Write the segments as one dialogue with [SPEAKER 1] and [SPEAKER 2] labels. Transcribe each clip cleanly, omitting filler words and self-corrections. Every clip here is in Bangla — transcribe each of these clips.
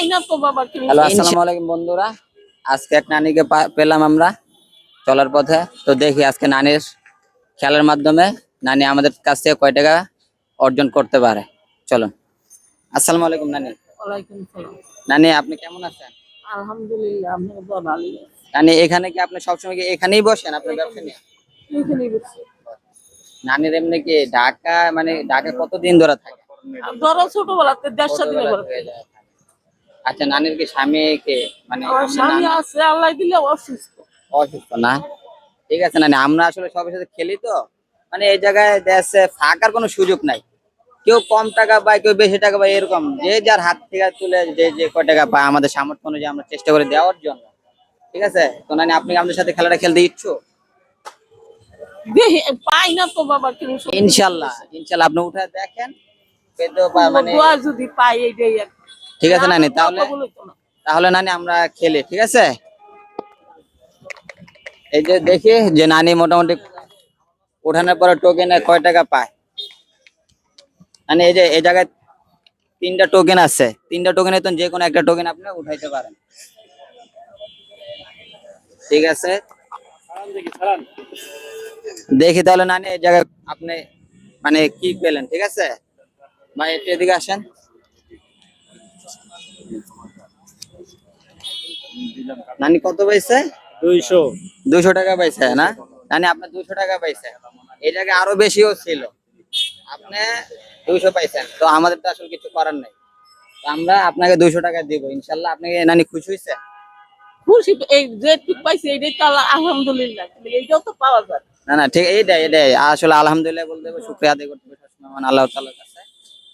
[SPEAKER 1] হ্যালো, আসসালামু আলাইকুম বন্ধুরা। আজকে এক নানিকে পেলাম আমরা চলার পথে। তো দেখি আজকে নানির খেলার মাধ্যমে নানি আমাদের কাছ থেকে কয় টাকা অর্জন করতে পারে। চলুন। আসসালামু আলাইকুম নানি।
[SPEAKER 2] ওয়ালাইকুম সালাম।
[SPEAKER 1] নানি, আপনি কেমন আছেন?
[SPEAKER 2] আলহামদুলিল্লাহ, আমি তো ভালোই আছি।
[SPEAKER 1] নানি, এখানে কি আপনি সবসময় কি এখানেই বসেন আপনার ব্যবসা নিয়ে?
[SPEAKER 2] এখানেই বসছি।
[SPEAKER 1] নানির এমনি কি ঢাকা, মানে ঢাকা কতদিন ধরে থাকে?
[SPEAKER 2] ধরো ছোটবেলাতে 1.5 দিনে
[SPEAKER 1] ছোটবেলা
[SPEAKER 2] ঘরে
[SPEAKER 1] থেকে
[SPEAKER 2] থেকে।
[SPEAKER 1] যায়। আচ্ছা, নানির কি স্বামী কে, মানে
[SPEAKER 2] আমার
[SPEAKER 1] আপনার
[SPEAKER 2] স্বামী
[SPEAKER 1] নানা
[SPEAKER 2] আছে, আল্লাহ দিলে অসুস্থ।
[SPEAKER 1] অসুস্থ না? ঠিক আছে নানি, আমরা আসলে সবার সাথে খেলি তো, মানে এই জায়গায় দেশে ফাঁকার কোনো সুযোগ নাই। কেউ কম টাকা পায়, কেউ বেশি টাকা পায়, এরকম যে যার হাত থেকে তুলে যে যে কয় টাকা পায় আমাদের সামর্থ্য অনুযায়ী আমরা চেষ্টা করে দেওয়ার জন্য। ঠিক আছে তো নানি, আপনি কি আমাদের সাথে খেলাটা খেলতে ইচ্ছুক?
[SPEAKER 2] দেখি পাই না তো বাবা, কিন্তু
[SPEAKER 1] ইনশাল্লাহ ইনশাল্লাহ আপনি উঠে দেখেন, পেতে মানে।
[SPEAKER 2] দোয়া যদি পাই এইটাই আর কি।
[SPEAKER 1] ঠিক আছে নানি, তাহলে
[SPEAKER 2] কথা বলে তো না।
[SPEAKER 1] তাহলে নানি আমরা খেলি, ঠিক আছে? এই যে দেখি যে নানি মোটামুটি উঠানোর পরে টোকেনে কয় টাকা পায়। মানে এই যে এই জায়গায় 3টা টোকেন আছে, 3টা টোকেনে তো যে কোনো একটা টোকেন আপনি উঠাইতে পারেন। ঠিক আছে, দেখি তাহলে নানি এই জায়গায় আপনি মানে কি পেলেন। ঠিক আছে ভাই, একটু এদিকে আসেন। নানি কত পাইছে?
[SPEAKER 3] 200।
[SPEAKER 1] 200 টাকা পাইছে না? নানি আপনার 200 টাকা পাইছে, এই জায়গায় আরো বেশিও ছিল, আপনি 200 পাইছেন। তো আমাদের তো আসলে কিছু করার নাই, তো আমরা আপনাকে 200 টাকা দিব ইনশাল্লাহ। আপনি নানি খুশি হয়েছে?
[SPEAKER 2] খুশি এই যে ঠিক পাইছি এইটাই তো আলহামদুলিল্লাহ, কিন্তু এইটাও তো পাওয়া যায়।
[SPEAKER 1] না না, ঠিক, এইটাই এটাই আসলে আলহামদুলিল্লাহ বলতে হবে, শুকরিয়া আদায় করতে হবে সবসময় মহান আল্লাহ তাআলার কাছে।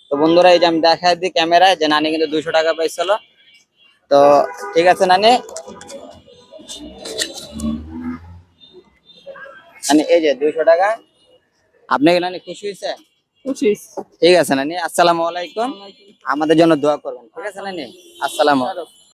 [SPEAKER 1] তো বন্ধুরা, এই যে আমি দেখাই দিই ক্যামেরায় যে নানি কিন্তু 200 টাকা পাইছিল। তো ঠিক আছে নানি, নানি এই যে 200 টাকা, আপনি কি নানি খুশি হয়েছে?
[SPEAKER 2] খুশি হইছি।
[SPEAKER 1] ঠিক আছে নানি, আসসালামু আলাইকুম। আমাদের জন্য দোয়া করবেন, ঠিক আছে নানি? আসসালামু আলাইকুম।